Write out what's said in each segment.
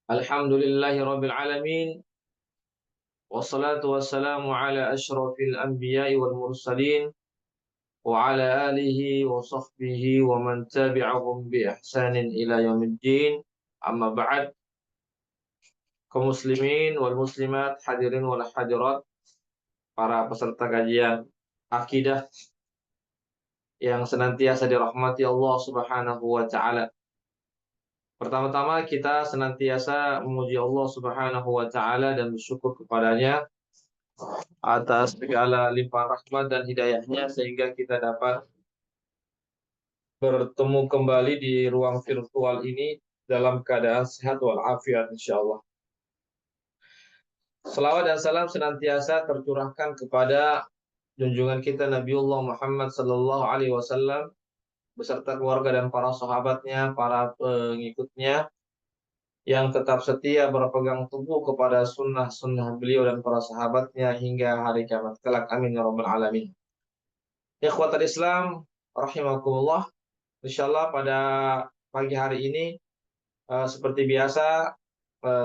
Alhamdulillahi Rabbil Alamin. Wassalatu wassalamu ala ashrafil anbiya'i wal mursalin. Wa ala alihi wa sahbihi wa man tabi'ahum bi ihsanin ila yaumiddin. Amma ba'd. Kaum muslimin wal muslimat, hadirin wal hadirat, para peserta kajian akidah yang senantiasa dirahmati Allah Subhanahu wa taala. Pertama-tama kita senantiasa memuji Allah Subhanahu wa taala dan bersyukur kepadanya atas segala limpahan rahmat dan hidayahnya sehingga kita dapat bertemu kembali di ruang virtual ini dalam keadaan sehat walafiat insyaallah. Selawat dan salam senantiasa tercurahkan kepada junjungan kita Nabiullah Muhammad sallallahu alaihi wasallam beserta keluarga dan para sahabatnya, para pengikutnya yang tetap setia berpegang teguh kepada sunnah-sunnah beliau dan para sahabatnya hingga hari kiamat kelak. Amin ya rabbal alamin. Ikhwatal Islam rahimakumullah. Insyaallah pada pagi hari ini seperti biasa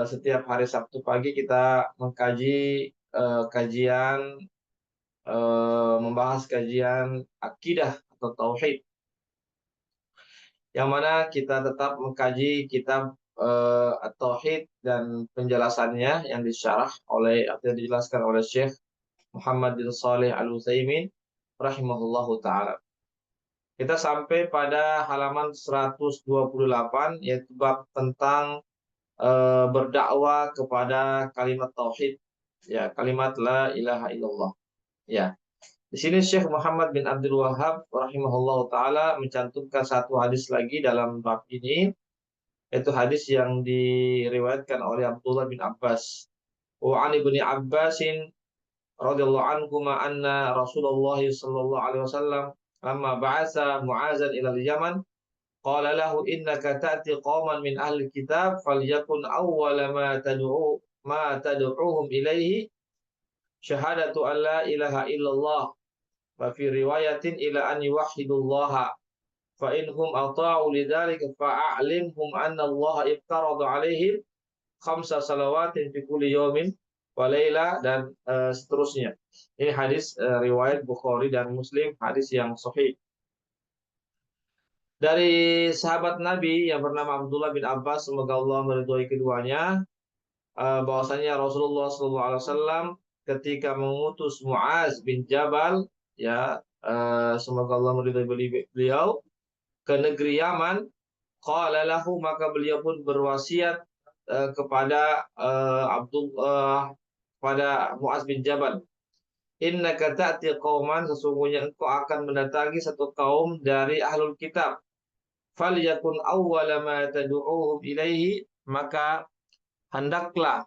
setiap hari Sabtu pagi kita mengkaji kajian membahas kajian akidah atau tauhid, yang mana kita tetap mengkaji kitab at-tauhid dan penjelasannya yang disyarah oleh atau dijelaskan oleh Syekh Muhammad bin Shalih Al-Utsaimin rahimahullahu taala. Kita sampai pada halaman 128 yaitu bab tentang berdakwah kepada kalimat tauhid, ya, kalimat la ilaha illallah. Ya. Di sini Syekh Muhammad bin Abdul Wahhab rahimahullah taala mencantumkan satu hadis lagi dalam bab ini, yaitu hadis yang diriwayatkan oleh Abdullah bin Abbas. Wa an ibni Abbasin radhiyallahu anhu ma anna Rasulullah sallallahu alaihi wasallam lamma ba'atsa Mu'adzan ila al-Yaman qala lahu innaka ta'ti qauman min ahli kitab falyakun awwala ma tad'uuhum ilaihi syahadatu an la ilaha illallah wa fi riwayatin ila an yuwahhidullaha fa inhum ata'u lidzalika fa'alimhum anna Allah iftarada 'alaihim khamsa salawatin fi kulli yawmin wa laila, dan seterusnya. Ini hadis riwayat Bukhari dan Muslim, hadis yang sahih. Dari sahabat Nabi yang bernama Abdullah bin Abbas, semoga Allah meridhoi keduanya, bahwasanya Rasulullah SAW ketika mengutus Mu'az bin Jabal, ya, semoga Allah meridhoi beliau, ke negeri Yaman, qala lahu, maka beliau pun berwasiat kepada pada Mu'az bin Jabal, innaka ta'ti qauman, sesungguhnya engkau akan mendatangi satu kaum dari ahlul kitab, falyakun awwala ma tad'uuhum ilaihi, maka hendaklah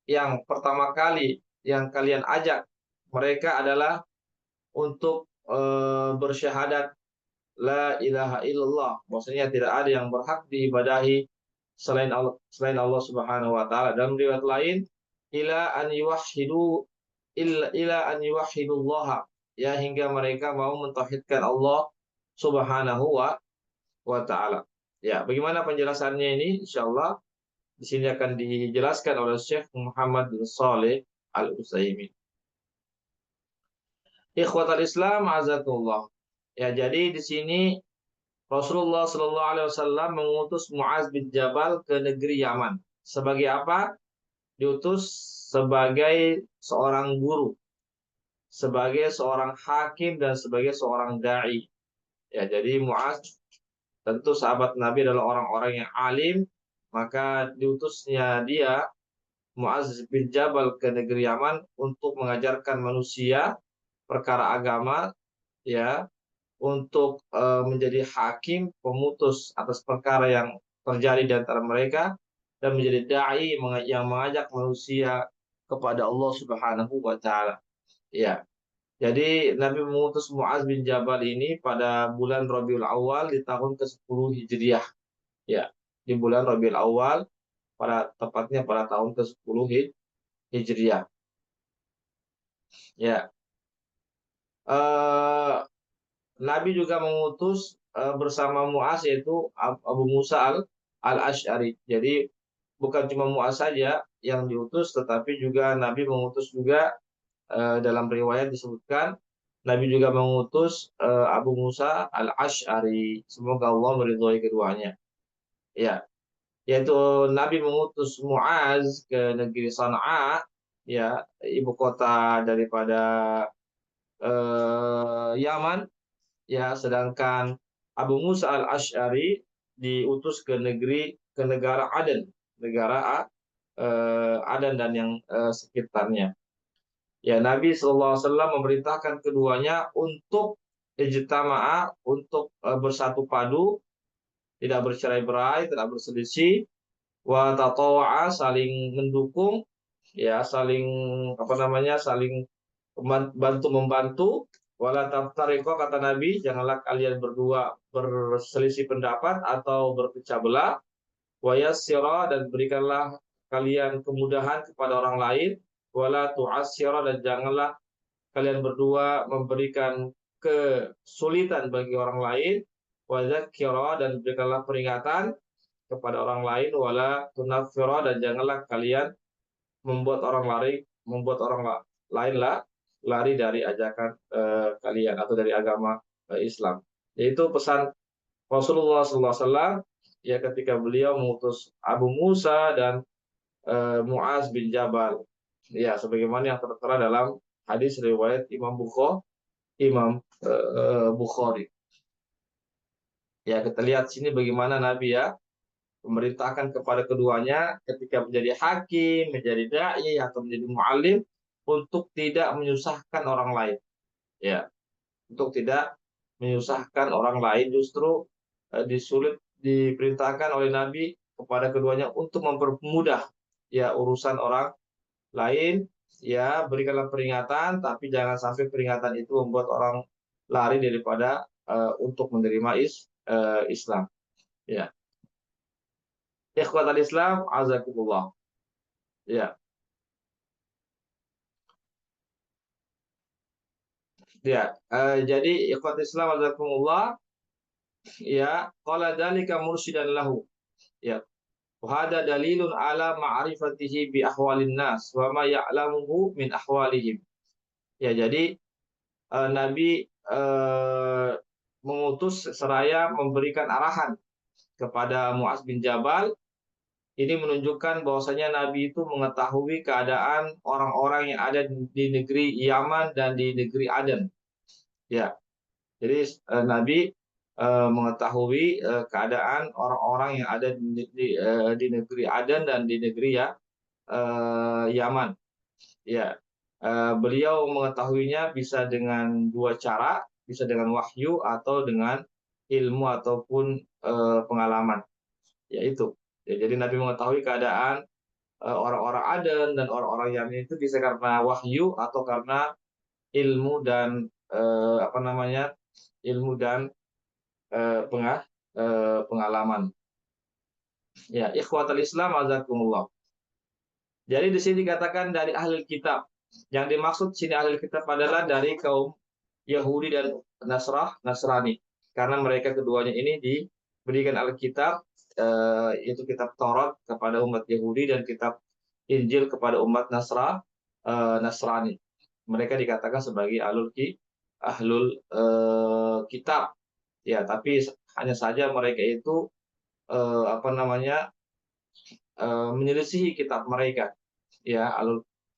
yang pertama kali yang kalian ajak mereka adalah untuk bersyahadat la ilaha illallah, maksudnya tidak ada yang berhak diibadahi selain Allah Subhanahu wa taala. Dalam riwayat lain, ila an yuwahhidullah, ya, hingga mereka mau mentauhidkan Allah Subhanahu wa taala. Ya, bagaimana penjelasannya ini? Insyaallah di sini akan dijelaskan oleh Syekh Muhammad bin Shalih Al-Utsaimin. Ikhwatal Islam azatullah. Ya, jadi di sini Rasulullah Shallallahu alaihi wasallam mengutus Mu'az bin Jabal ke negeri Yaman. Sebagai apa? Diutus sebagai seorang guru, sebagai seorang hakim, dan sebagai seorang dai. Ya, jadi Mu'az tentu sahabat Nabi adalah orang-orang yang alim, maka diutusnya dia Mu'az bin Jabal ke negeri Yaman untuk mengajarkan manusia perkara agama, ya, untuk menjadi hakim, pemutus atas perkara yang terjadi di antara mereka, dan menjadi dai yang mengajak manusia kepada Allah Subhanahu wa taala. Ya. Jadi Nabi mengutus Mu'az bin Jabal ini pada bulan Rabiul Awal di tahun ke-10 Hijriah. Ya, di bulan Rabiul Awal, tepatnya pada tahun ke-10 Hijriah. Ya. Nabi juga mengutus bersama Mu'az yaitu Abu Musa al-Asy'ari. Jadi bukan cuma Muaz saja yang diutus, tetapi juga Nabi mengutus juga dalam riwayat disebutkan Nabi juga mengutus Abu Musa al-Ash'ari. Semoga Allah meridhoi keduanya. Ya, yaitu Nabi mengutus Muaz ke negeri Sana'a, ya, ibu kota daripada Yaman, ya, sedangkan Abu Musa al-Ash'ari diutus ke negara Aden, negara Aden dan yang sekitarnya. Ya, Nabi SAW memerintahkan keduanya untuk ijtama'a, untuk bersatu padu, tidak bercerai-berai, tidak berselisih, wa tatawa'a, saling mendukung, ya, saling apa namanya, saling bantu membantu, wala taftariqo, kata Nabi, janganlah kalian berdua berselisih pendapat atau berpecah belah, wa yassira, dan berikanlah kalian kemudahan kepada orang lain, wala tu'assira, dan janganlah kalian berdua memberikan kesulitan bagi orang lain, wa dzakkira, dan berikanlah peringatan kepada orang lain, wala tunaffira, dan janganlah kalian membuat orang lain lari dari ajakan kalian atau dari agama Islam. Yaitu pesan Rasulullah SAW, ya, ketika beliau mengutus Abu Musa dan Muaz bin Jabal, ya, sebagaimana yang tertera dalam hadis riwayat Imam Bukhari. Ya, kita lihat sini bagaimana Nabi, ya, memerintahkan kepada keduanya ketika menjadi hakim, menjadi dai, atau menjadi muallim, untuk tidak menyusahkan orang lain. Ya, untuk tidak menyusahkan orang lain, justru diperintahkan oleh Nabi kepada keduanya untuk mempermudah, ya, urusan orang lain. Ya, berikanlah peringatan, tapi jangan sampai peringatan itu membuat orang lari daripada untuk menerima Islam. Ya, ikhwatal Islam, azakumullah. Ya, ya. Jadi ikhwatal Islam, azakumullah. Ya, qala dzalika mursyidan lahu. Ya, wa hada dalilun ala ma'rifatihi bi ahwalin nas wa ma ya'lamuhu min ahwalihim. Ya, jadi Nabi mengutus seraya memberikan arahan kepada Muaz bin Jabal. Ini menunjukkan bahwasanya Nabi itu mengetahui keadaan orang-orang yang ada di negeri Yaman dan di negeri Aden. Ya, jadi Nabi mengetahui keadaan orang-orang yang ada di negeri Aden dan di negeri, ya, Yaman. Ya, beliau mengetahuinya bisa dengan dua cara, bisa dengan wahyu atau dengan ilmu ataupun pengalaman. Yaitu, ya, jadi Nabi mengetahui keadaan orang-orang Aden dan orang-orang Yaman itu bisa karena wahyu atau karena ilmu dan apa namanya, ilmu dan pengalaman. Ya, ikhwatal Islam, azakumullah. Jadi di sini dikatakan dari ahli kitab. Yang dimaksud sini ahli kitab adalah dari kaum Yahudi dan Nasrani. Karena mereka keduanya ini diberikan Alkitab, yaitu kitab Taurat kepada umat Yahudi dan kitab Injil kepada umat Nasrani. Mereka dikatakan sebagai ahlul kitab. Ya, tapi hanya saja mereka itu apa namanya, menyelisihi kitab mereka. Ya,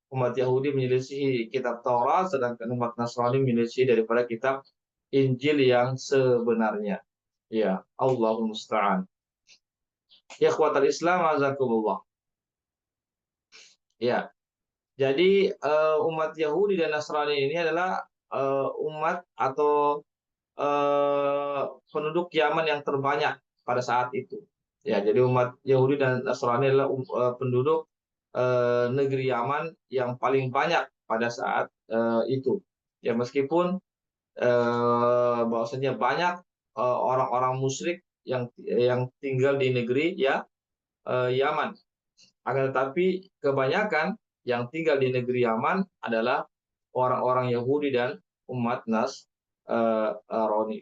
umat Yahudi menyelisihi kitab Taurat, sedangkan umat Nasrani menyelisihi daripada kitab Injil yang sebenarnya. Ya, Allahul musta'an. Ya, ikhwatal Islam, azakumullah. Ya, jadi umat Yahudi dan Nasrani ini adalah umat atau penduduk Yaman yang terbanyak pada saat itu. Ya, jadi umat Yahudi dan Nasrani adalah penduduk negeri Yaman yang paling banyak pada saat itu. Ya, meskipun bahwasanya banyak orang-orang musyrik yang tinggal di negeri, ya, Yaman. Akan tetapi kebanyakan yang tinggal di negeri Yaman adalah orang-orang Yahudi dan umat Nasrani.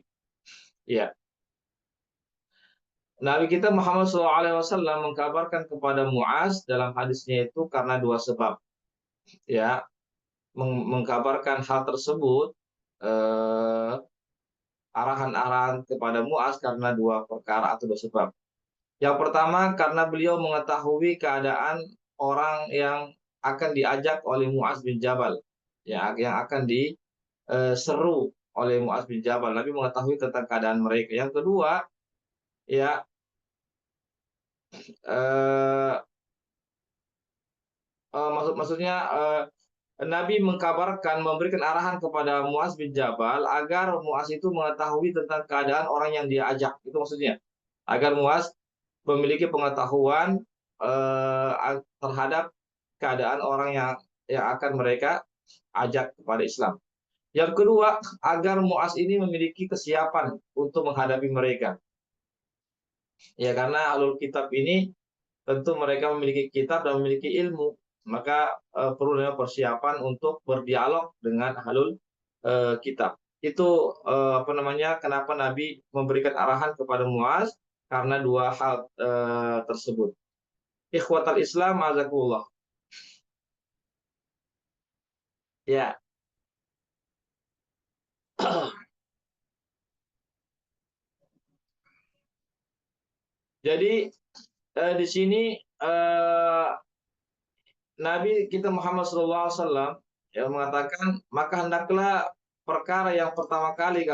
Ya. Nabi kita Muhammad SAW mengkabarkan kepada Muaz dalam hadisnya itu karena dua sebab. Ya, mengkabarkan hal tersebut, eh, arahan-arahan kepada Muaz karena dua perkara atau dua sebab. Yang pertama karena beliau mengetahui keadaan orang yang akan diajak oleh Muaz bin Jabal, ya, yang akan diseru oleh Muaz bin Jabal. Nabi mengetahui tentang keadaan mereka. Yang kedua, ya, eh, maksudnya, Nabi mengkabarkan, memberikan arahan kepada Muaz bin Jabal agar Muaz itu mengetahui tentang keadaan orang yang dia ajak. Itu maksudnya. Agar Muaz memiliki pengetahuan terhadap keadaan orang yang akan mereka ajak kepada Islam. Yang kedua, agar Muaz ini memiliki kesiapan untuk menghadapi mereka. Ya, karena alul kitab ini tentu mereka memiliki kitab dan memiliki ilmu, maka perlu persiapan untuk berdialog dengan ahlul kitab. Itu apa namanya? Kenapa Nabi memberikan arahan kepada Muaz karena dua hal tersebut. Ikhwatal Islam, azakullah. Ya, jadi di sini eh, Nabi kita Muhammad SAW yang mengatakan, maka hendaklah perkara yang pertama kali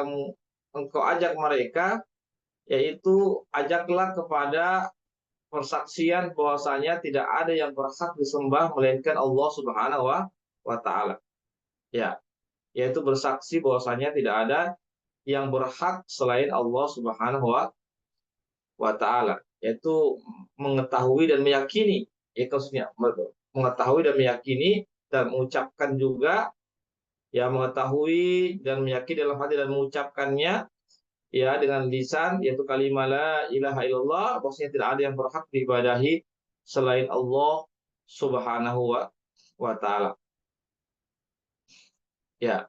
engkau ajak mereka, yaitu ajaklah kepada persaksian bahwasanya tidak ada yang berhak disembah melainkan Allah Subhanahu wa taala. Ya, yaitu bersaksi bahwasanya tidak ada yang berhak selain Allah Subhanahu wa taala, yaitu mengetahui dan meyakini, itu maksudnya mengetahui dan meyakini dan mengucapkan juga, ya, mengetahui dan meyakini dalam hati dan mengucapkannya, ya, dengan lisan, yaitu kalimat la ilaha illallah, bahwasanya tidak ada yang berhak diibadahi selain Allah Subhanahu wa taala. Ya,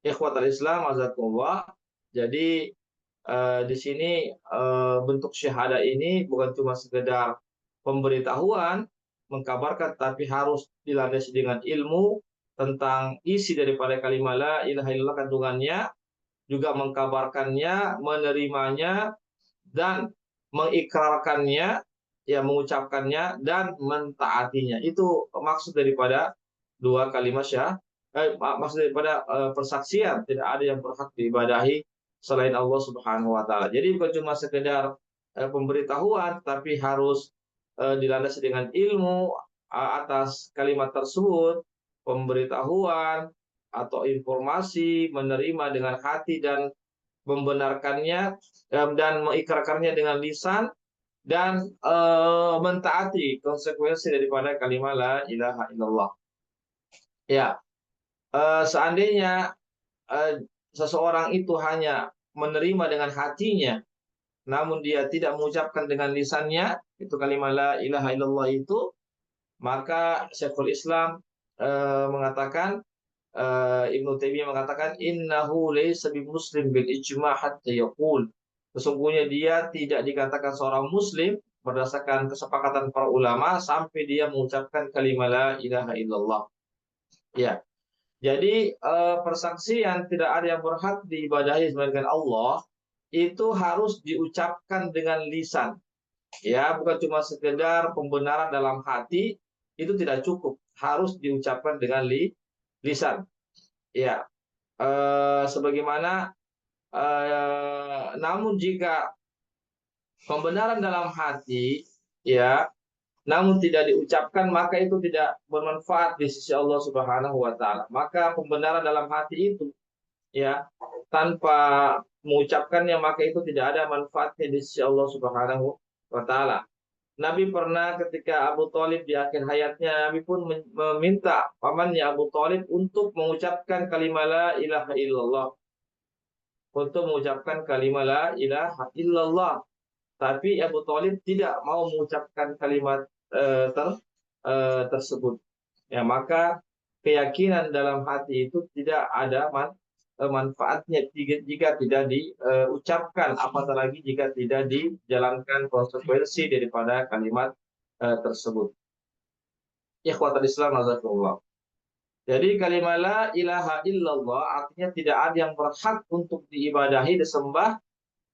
ikhwatal Islam azakumullah. Jadi di sini bentuk syahadah ini bukan cuma sekedar pemberitahuan, mengkabarkan, tapi harus dilandasi dengan ilmu tentang isi daripada kalimat la ilaha illallah, kandungannya, juga mengkabarkannya, menerimanya, dan mengikrarkannya, ya, mengucapkannya dan mentaatinya. Itu maksud daripada dua kalimat maksud daripada persaksian tidak ada yang berhak diibadahi selain Allah Subhanahu wa taala. Jadi bukan cuma sekedar pemberitahuan, tapi harus dilandasi dengan ilmu atas kalimat tersebut, pemberitahuan atau informasi, menerima dengan hati dan membenarkannya, dan mengikrarkannya dengan lisan, dan mentaati konsekuensi daripada kalimat la ilaha illallah. Ya, seandainya seseorang itu hanya menerima dengan hatinya, namun dia tidak mengucapkan dengan lisannya, itu kalimat la ilaha illallah itu, maka Syekhul Islam mengatakan, Ibnu Taimiyah mengatakan, innahu laysa bimuslim bil ijma' hatta yaqul. Sesungguhnya dia tidak dikatakan seorang muslim berdasarkan kesepakatan para ulama sampai dia mengucapkan kalimat la ilaha illallah. Ya. Jadi persaksian tidak ada yang berhak diibadahi melainkan Allah itu harus diucapkan dengan lisan. Ya, bukan cuma sekedar pembenaran dalam hati, itu tidak cukup, harus diucapkan dengan lisan. Ya, sebagaimana namun jika pembenaran dalam hati, ya, namun tidak diucapkan, maka itu tidak bermanfaat di sisi Allah Subhanahu wa taala. Maka pembenaran dalam hati itu, ya, tanpa mengucapkannya, maka itu tidak ada manfaatnya di sisi Allah Subhanahu wa taala. Nabi pernah ketika Abu Thalib di akhir hayatnya, Nabi pun meminta pamannya Abu Thalib untuk mengucapkan kalimat la ilaha illallah, untuk mengucapkan kalimat la ilaha illallah. Tapi Abu Thalib tidak mau mengucapkan kalimat tersebut. Ya, maka keyakinan dalam hati itu tidak ada manfaatnya jika tidak diucapkan, apatah lagi jika tidak dijalankan konsekuensi daripada kalimat tersebut. Ikhwatul Islam nazakumullah. Jadi kalimat la ilaha illallah artinya tidak ada yang berhak untuk diibadahi, disembah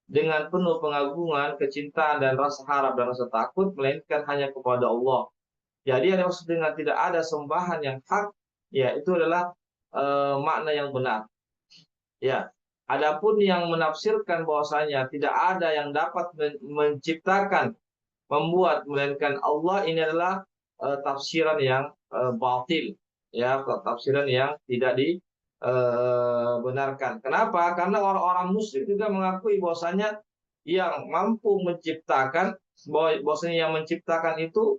dengan penuh pengagungan, kecintaan dan rasa harap dan rasa takut melainkan hanya kepada Allah. Jadi yang maksud dengan tidak ada sembahan yang hak, ya itu adalah makna yang benar. Ya, adapun yang menafsirkan bahwasanya tidak ada yang dapat menciptakan, membuat melainkan Allah, ini adalah tafsiran yang batil, ya, tafsiran yang tidak dibenarkan. Kenapa? Karena orang-orang musyrik juga mengakui bahwasanya yang mampu menciptakan, bahwasanya yang menciptakan itu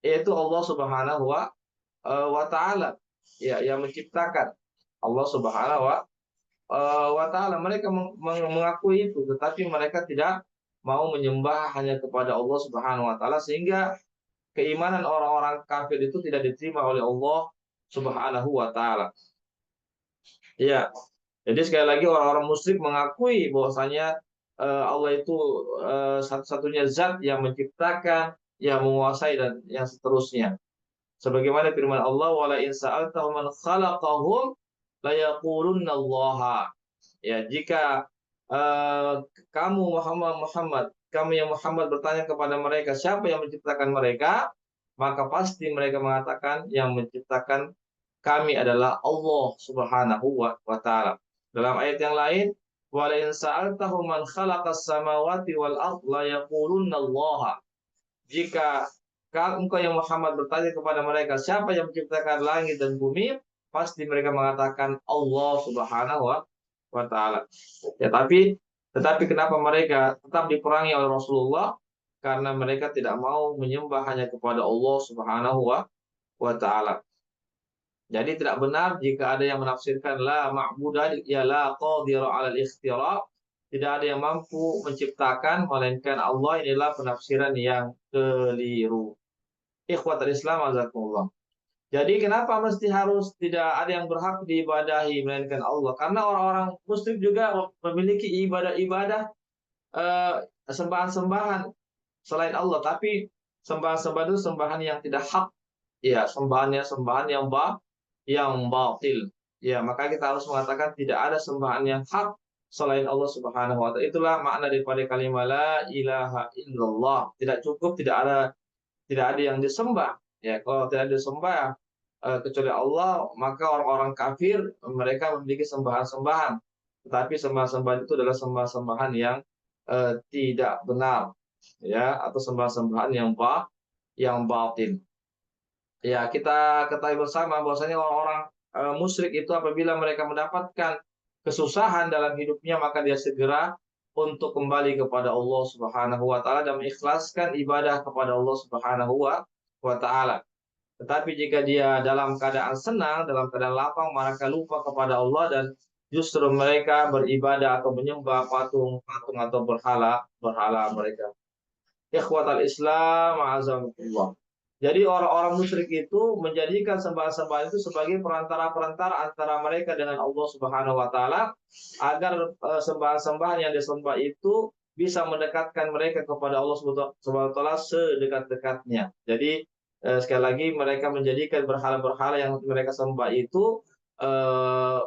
yaitu Allah Subhanahu wa taala. Ya, yang menciptakan Allah Subhanahu wa taala. Mereka mengakui itu, tetapi mereka tidak mau menyembah hanya kepada Allah Subhanahu wa taala, sehingga keimanan orang-orang kafir itu tidak diterima oleh Allah Subhanahu wa taala. Ya. Jadi sekali lagi orang-orang musyrik mengakui bahwasanya Allah itu satu-satunya zat yang menciptakan, yang menguasai dan yang seterusnya. Sebagaimana firman Allah, wala in sa'altahum man khalaqahum la yaqulunnallaha. Ya, jika kamu kamu yang Muhammad bertanya kepada mereka siapa yang menciptakan mereka, maka pasti mereka mengatakan yang menciptakan kami adalah Allah Subhanahu wa taala. Dalam ayat yang lain, wala in sa'altahum man khalaqas samawati wal ard la yaqulunnallaha. Jika engkau yang Muhammad bertanya kepada mereka siapa yang menciptakan langit dan bumi, pasti mereka mengatakan Allah Subhanahu wa taala. Ya, tetapi kenapa mereka tetap diperangi oleh Rasulullah? Karena mereka tidak mau menyembah hanya kepada Allah Subhanahu wa taala. Jadi tidak benar jika ada yang menafsirkan la ma'budah ya la qadira 'alal ikhtira'. Tidak ada yang mampu menciptakan melainkan Allah. Inilah penafsiran yang keliru. Ikhwatul Islam azakumullah. Jadi kenapa mesti harus tidak ada yang berhak diibadahi melainkan Allah? Karena orang-orang musyrik juga memiliki ibadah-ibadah, sembahan-sembahan selain Allah, tapi sembahan-sembahan itu sembahan yang tidak hak. Ya, sembahan yang batil. Ya, maka kita harus mengatakan tidak ada sembahan yang hak selain Allah Subhanahu wa taala. Itulah makna daripada kalimat la ilaha illallah. Tidak cukup, tidak ada yang disembah. Ya, kalau tidak disembah kecuali Allah, maka orang-orang kafir mereka memiliki sembahan-sembahan. Tetapi sembahan-sembahan itu adalah sembahan-sembahan yang tidak benar, ya, atau sembahan-sembahan yang batin. Ya, kita ketahui bersama bahwasanya orang-orang musyrik itu apabila mereka mendapatkan kesusahan dalam hidupnya, maka dia segera untuk kembali kepada Allah Subhanahu wa taala dan mengikhlaskan ibadah kepada Allah Subhanahu wa taala. Tetapi jika dia dalam keadaan senang, dalam keadaan lapang, mereka lupa kepada Allah dan justru mereka beribadah atau menyembah patung-patung atau berhala mereka. Ikhwatal Islam, azamukullah. Jadi orang-orang musyrik itu menjadikan sembahan-sembahan itu sebagai perantara-perantara antara mereka dengan Allah Subhanahu wa taala, agar sembahan-sembahan yang disembah itu bisa mendekatkan mereka kepada Allah Subhanahu wa taala sedekat-dekatnya. Jadi sekali lagi mereka menjadikan berhala-berhala yang mereka sembah itu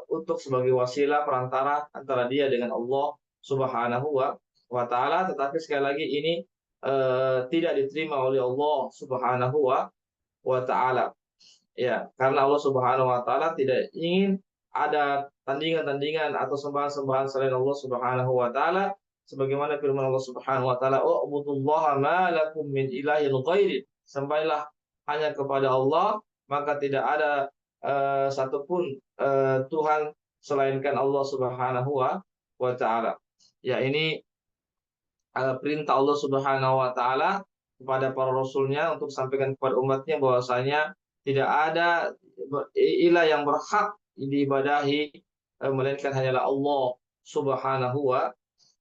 untuk sebagai wasilah perantara antara dia dengan Allah Subhanahu wa taala, tetapi sekali lagi ini tidak diterima oleh Allah Subhanahu wa taala. Ya, karena Allah Subhanahu wa taala tidak ingin ada tandingan-tandingan atau sembahan-sembahan selain Allah Subhanahu wa taala, sebagaimana firman Allah Subhanahu wa taala, "U'budullaha ma lakum min ilahin ghairi." Sembahlah hanya kepada Allah, maka tidak ada satupun Tuhan selainkan Allah Subhanahu wa taala. Ya, ini perintah Allah Subhanahu wa taala kepada para rasulnya untuk sampaikan kepada umatnya bahwasanya tidak ada ilah yang berhak diibadahi melainkan hanyalah Allah Subhanahu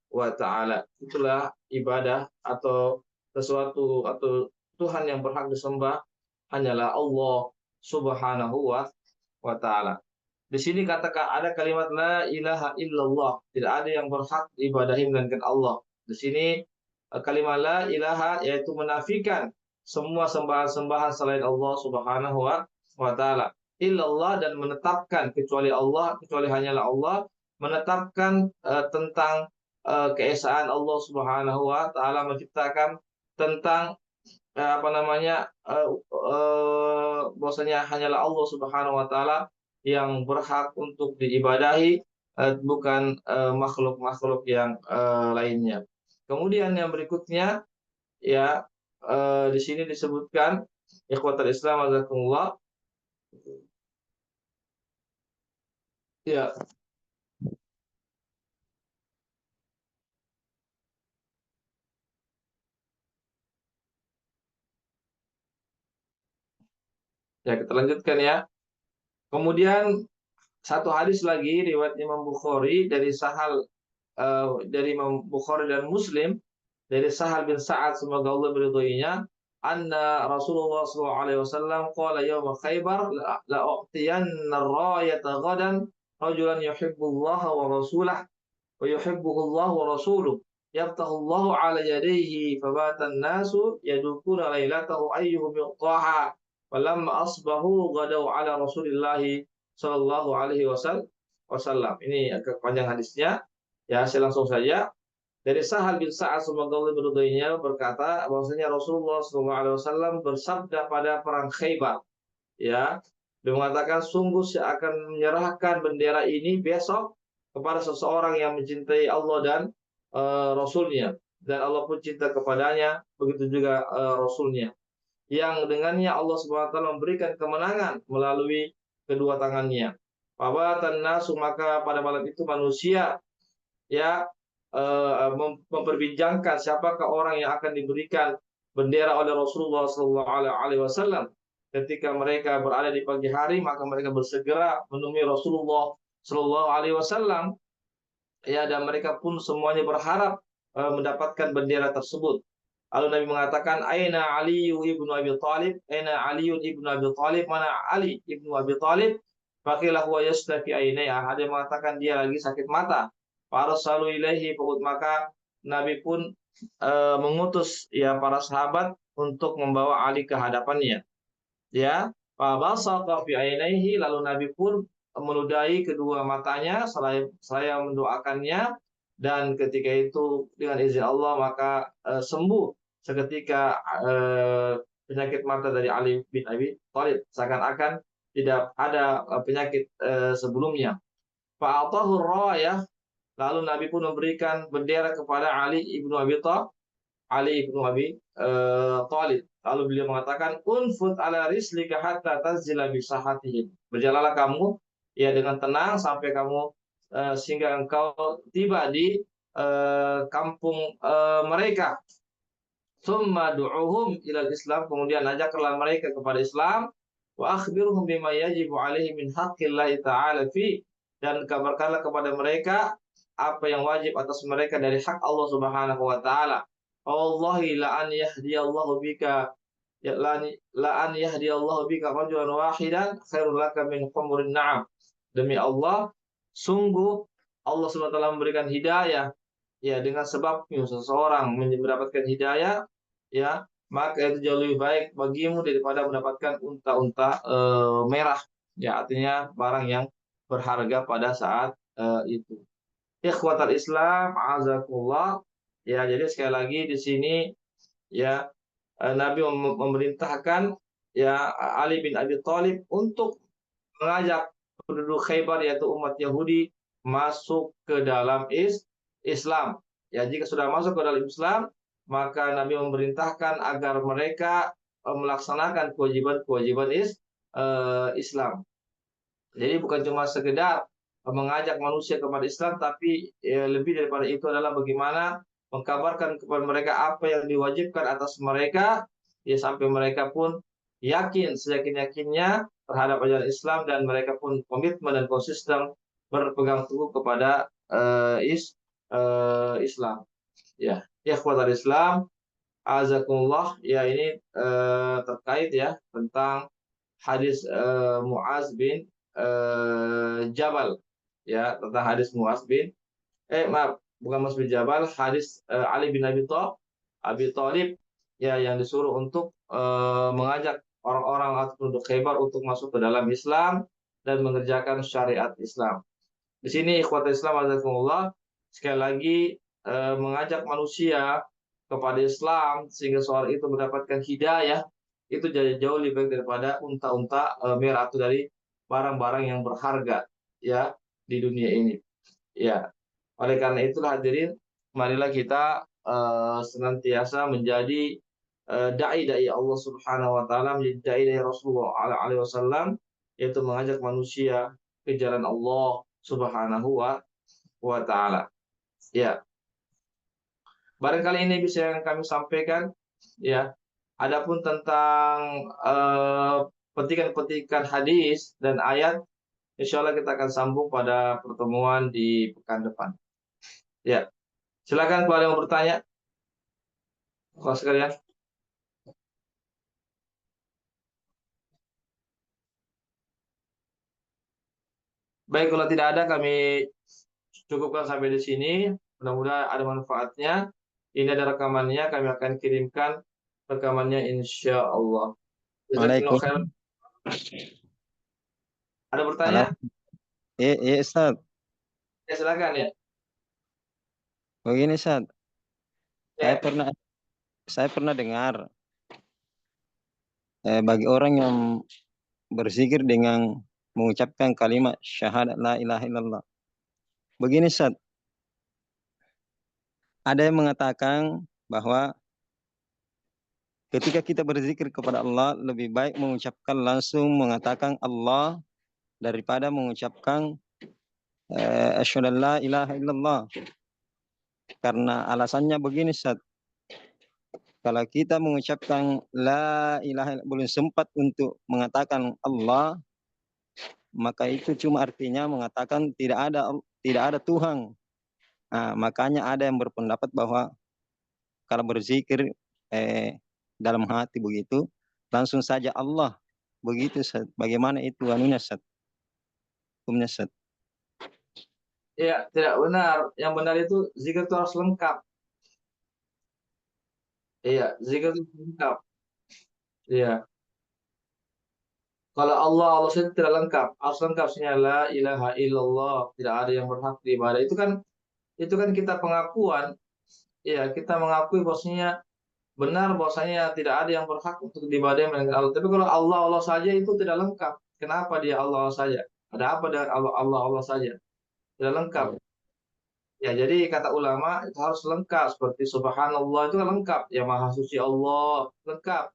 wa taala. Itulah ibadah atau sesuatu atau Tuhan yang berhak disembah hanyalah Allah Subhanahu wa taala. Di sini katakan ada kalimat la ilaha illallah, tidak ada yang berhak diibadahi melainkan Allah. Di sini kalimat la ilaha yaitu menafikan semua sembahan-sembahan selain Allah Subhanahu wa taala. Illallah dan menetapkan kecuali Allah, kecuali hanyalah Allah, menetapkan tentang keesaan Allah Subhanahu wa taala, menciptakan tentang apa namanya bahwasanya hanyalah Allah Subhanahu wa taala yang berhak untuk diibadahi, bukan makhluk-makhluk yang lainnya. Kemudian yang berikutnya ya, di sini disebutkan ikhwatal Islam azakumullah, ya, ya kita lanjutkan ya. Kemudian satu hadis lagi riwayat Imam Bukhari dari dari Imam Bukhari dan Muslim dari Sahal bin Sa'ad, semoga Allah meridhoinya, anna Rasulullah sallallahu alaihi wasallam qala yaum Khaybar la u'tiyanna ar-rayata ghadan rajulan yuhibbullaha wa rasulahu wa yuhibbuhu Allah wa rasuluhu yaftahu Allah ala yadayhi fabata an-nasu yadukuna lailatahu ayyuhum yuqtaha falamma asbahu ghadaw ala Rasulillah sallallahu alaihi wasallam. Ini agak panjang hadisnya. Ya, saya langsung saja. Dari Sahal bin Sa'ad, semoga Allah meridhoinya, berkata bahwasanya Rasulullah SAW bersabda pada perang Khaybar, ya, dia mengatakan sungguh saya akan menyerahkan bendera ini besok kepada seseorang yang mencintai Allah dan Rasulnya, dan Allah pun cinta kepadanya, begitu juga Rasulnya, yang dengannya Allah Subhanahu wa taala memberikan kemenangan melalui kedua tangannya. Fabatan nasu, maka pada malam itu manusia ya memperbincangkan siapakah orang yang akan diberikan bendera oleh Rasulullah Sallallahu Alaihi Wasallam. Ketika mereka berada di pagi hari, maka mereka bersegera menemui Rasulullah Sallallahu Alaihi Wasallam. Ya, dan mereka pun semuanya berharap mendapatkan bendera tersebut. Lalu Nabi mengatakan, Aina Ali ibnu Abi Thalib, Aina Ali ibnu Abi Thalib, mana Ali ibnu Abi Thalib? Fakilah huwa yashtaki ainaya. Ada yang mengatakan dia lagi sakit mata. Farasalu ilaihi, maka Nabi pun mengutus ya para sahabat untuk membawa Ali ke hadapannya. Ya, fabasaqa fi ainaihi, lalu Nabi pun meludahi kedua matanya saya mendoakannya, dan ketika itu dengan izin Allah maka sembuh seketika penyakit mata dari Ali bin Abi Thalib, seakan-akan tidak ada penyakit sebelumnya. Fa'atahu rayah, lalu Nabi pun memberikan bendera kepada Ali ibnu Abi Thalib. Lalu beliau mengatakan, unfut ala rislika hatta tazila bisahatihim. Berjalanlah kamu ya dengan tenang sampai kamu sehingga engkau tiba di kampung mereka. Summa du'uhum ilal Islam, kemudian ajaklah mereka kepada Islam. Wa akhbirhum bima yajibu alaihi min haqqillahi ta'ala fi, dan kabarkanlah kepada mereka apa yang wajib atas mereka dari hak Allah Subhanahu wa taala. Wallahi la an yahdiyallahu bika la an yahdiyallahu bika rajulan wahidan khairul laka min humurin na'am. Demi Allah, sungguh Allah Subhanahu wa taala memberikan hidayah ya dengan sebabnya seseorang mendapatkan hidayah, ya, maka itu jauh lebih baik bagimu daripada mendapatkan unta-unta merah, ya, artinya barang yang berharga pada saat itu. Ikhwatal Islam azakullah, ya, jadi sekali lagi di sini ya Nabi memerintahkan ya Ali bin Abi Thalib untuk mengajak penduduk Khaybar yaitu umat Yahudi masuk ke dalam Islam. Ya, jika sudah masuk ke dalam Islam, maka Nabi memerintahkan agar mereka melaksanakan kewajiban-kewajiban Islam. Jadi bukan cuma sekedar mengajak manusia kepada Islam, tapi lebih daripada itu adalah bagaimana mengkabarkan kepada mereka apa yang diwajibkan atas mereka, ya, sampai mereka pun yakin seyakin-yakinnya terhadap ajaran Islam, dan mereka pun komitmen dan konsisten berpegang teguh kepada Islam. Ya, ikhwatal Islam, azakumullah, ya, ini terkait ya tentang hadis Muaz bin Jabal, ya, tentang hadis Muaz bin maaf, bukan Muaz bin Jabal, hadis Ali bin Abi Thalib, ya, yang disuruh untuk mengajak orang-orang atau penduduk Khaybar untuk masuk ke dalam Islam dan mengerjakan syariat Islam. Di sini ikhwatul Islam azakumullah, sekali lagi mengajak manusia kepada Islam sehingga seorang itu mendapatkan hidayah itu jauh lebih baik daripada unta-unta merah atau dari barang-barang yang berharga, ya, di dunia ini. Ya, oleh karena itulah hadirin, marilah kita senantiasa menjadi dai Allah Subhanahu wa taala, menjadi dai Rasulullah alaihi wasallam, yaitu mengajak manusia ke jalan Allah Subhanahu wa taala. Ya, barangkali ini bisa yang kami sampaikan, ya. Adapun tentang petikan-petikan hadis dan ayat, insya Allah kita akan sambung pada pertemuan di pekan depan. Ya, silakan kalau ada yang mau bertanya, kalau sekalian. Baik, kalau tidak ada kami cukupkan sampai di sini. Mudah-mudahan ada manfaatnya. Ini ada rekamannya, kami akan kirimkan rekamannya insya Allah. Jazakumullah khairan. Waalaikumsalam. Ada Halo. bertanya? Ustaz. Ya, silakan ya. Begini, Ustaz. Saya Ya, pernah saya pernah dengar bagi orang yang berzikir dengan mengucapkan kalimat syahadat la ilaha illallah. Begini, Ustaz. Ada yang mengatakan bahwa ketika kita berzikir kepada Allah lebih baik mengucapkan langsung mengatakan Allah daripada mengucapkan asyhadu an la ilaha illallah. Karena alasannya begini, Ustaz. Kalau kita mengucapkan la ilaha illallah belum sempat untuk mengatakan Allah, maka itu cuma artinya mengatakan tidak ada Tuhan. Nah, makanya ada yang berpendapat bahwa kalau berzikir dalam hati begitu langsung saja Allah begitu, Ustaz. Bagaimana itu anunya, Ustaz? Hukumnya, Ustaz? ya, tidak benar. Yang benar itu zikir itu harus lengkap. Iya, zikir itu lengkap. Iya. Kalau Allah saja tidak lengkap. Harus lengkap sebenarnya la ilaha illallah, tidak ada yang berhak diibadah. Itu kan kita pengakuan. Iya, kita mengakui bahwasanya benar bahwasanya tidak ada yang berhak untuk diibadahi melainkan Allah. Tapi kalau Allah Allah saja itu tidak lengkap. Kenapa dia Allah Allah saja? Ada apa dengan Allah Allah Allah saja? Tidak lengkap. Ya, jadi kata ulama itu harus lengkap, seperti subhanallah itu kan lengkap. Ya, maha suci Allah lengkap.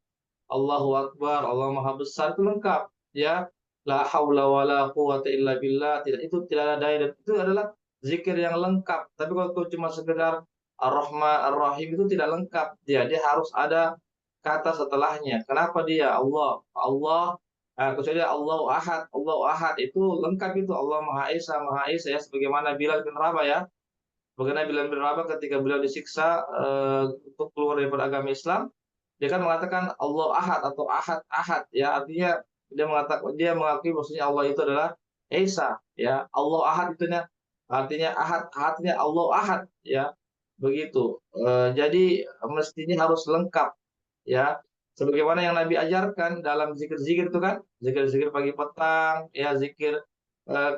Allahu Akbar, Allah maha besar itu lengkap. Ya, la haula wala quwata illa billah, tidak, itu tidak ada daya, dan itu adalah zikir yang lengkap. Tapi kalau itu cuma sekedar Ar-Rahman Ar-Rahim itu tidak lengkap. Dia harus ada kata setelahnya. Kenapa dia Allah? Allah kecuali Allahu Ahad. Allahu Ahad itu lengkap, itu Allah Maha Esa, Maha Esa, ya, sebagaimana Bilal bin Rabah, ya. Bagaimana Bilal bin Rabah ketika beliau disiksa untuk keluar daripada agama Islam, dia kan mengatakan Allah Ahad atau Ahad Ahad, ya, artinya dia mengakui bahwasanya Allah itu adalah Esa, ya. Allah Ahad itu artinya Ahad, artinya Allah Ahad, ya, begitu. Jadi mestinya harus lengkap, ya, sebagaimana yang Nabi ajarkan dalam zikir-zikir itu kan, zikir-zikir pagi petang, ya, zikir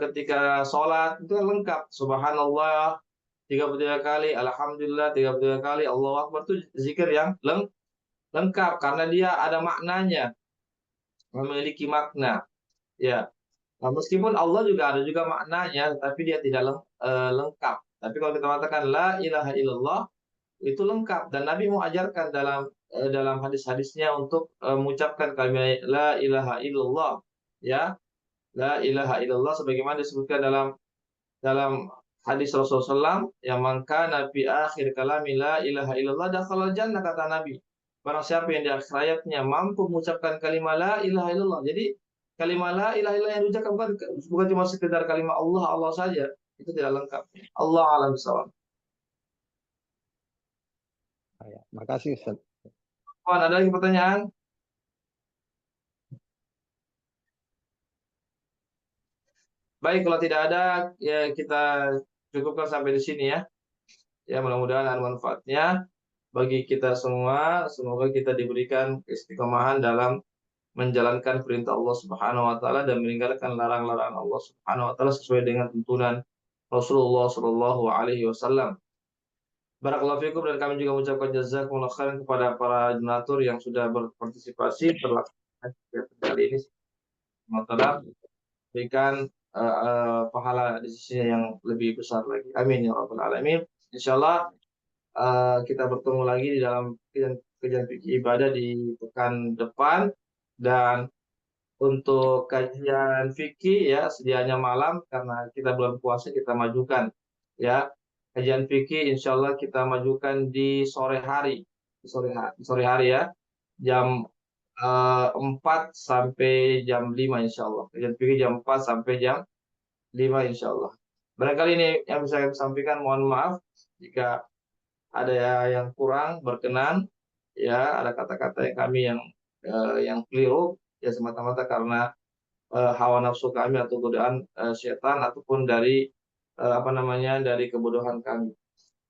ketika sholat itu kan lengkap. Subhanallah 33 kali, alhamdulillah 33 kali, Allahu Akbar, itu zikir yang lengkap karena dia ada maknanya, memiliki makna, ya. Nah, meskipun Allah juga ada juga maknanya, tapi dia tidak lengkap. Tapi kalau kita mengatakan la ilaha illallah itu lengkap, dan Nabi mau ajarkan dalam hadis-hadisnya untuk mengucapkan kalimat la ilaha illallah, ya. La ilaha illallah sebagaimana disebutkan dalam dalam hadis Rasulullah SAW, yang maka Nabi akhir kalami la ilaha illallah dakhalal jannah, kata Nabi. Barang siapa yang di akhir hayatnya mampu mengucapkan kalimat la ilaha illallah. Jadi kalimat la ilaha illallah yang diucapkan bukan cuma sekedar kalimat Allah Allah saja, itu tidak lengkap. Allah alam bisawab. Ya, makasih, Ustaz. Kawan, ada lagi pertanyaan? Baik, kalau tidak ada ya kita cukupkan sampai di sini ya. Ya, mudah-mudahan ada manfaatnya bagi kita semua. Semoga kita diberikan istiqomahan dalam menjalankan perintah Allah Subhanahu wa taala dan meninggalkan larangan-larangan Allah Subhanahu wa taala sesuai dengan tuntunan Rasulullah Shallallahu alaihi wasallam. Barakallahu fikum, dan kami juga mengucapkan jazakumullah khairan kepada para donatur yang sudah berpartisipasi terlaksana kegiatan kali ini. Semoga Allah berikan pahala di sisinya yang lebih besar lagi. Amin ya rabbal alamin. Insyaallah kita bertemu lagi di dalam kajian fikih ibadah di pekan depan, dan untuk kajian fikih ya sedianya malam karena kita bulan puasa kita majukan ya. Kajian fikih insyaallah kita majukan di sore hari, di sore hari ya, jam 4 sampai jam 5 insyaallah. Kajian fikih jam 4 sampai jam 5 insyaallah. Barangkali ini yang bisa saya sampaikan, mohon maaf jika ada yang kurang berkenan ya, ada kata-kata yang kami yang keliru ya, semata-mata karena hawa nafsu kami atau godaan setan ataupun dari dari kebodohan kami.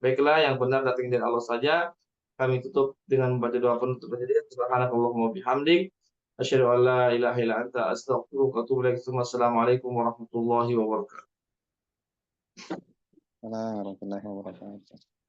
Baiklah, yang benar datang dari Allah saja. Kami tutup dengan membaca doa penutup saja. Subhanakallahumma bihamdik, asyhadu an la ilaha illa anta, astaghfiruka wa atubu ilaik. Assalamualaikum warahmatullahi wabarakatuh. Warahmatullahi wabarakatuh.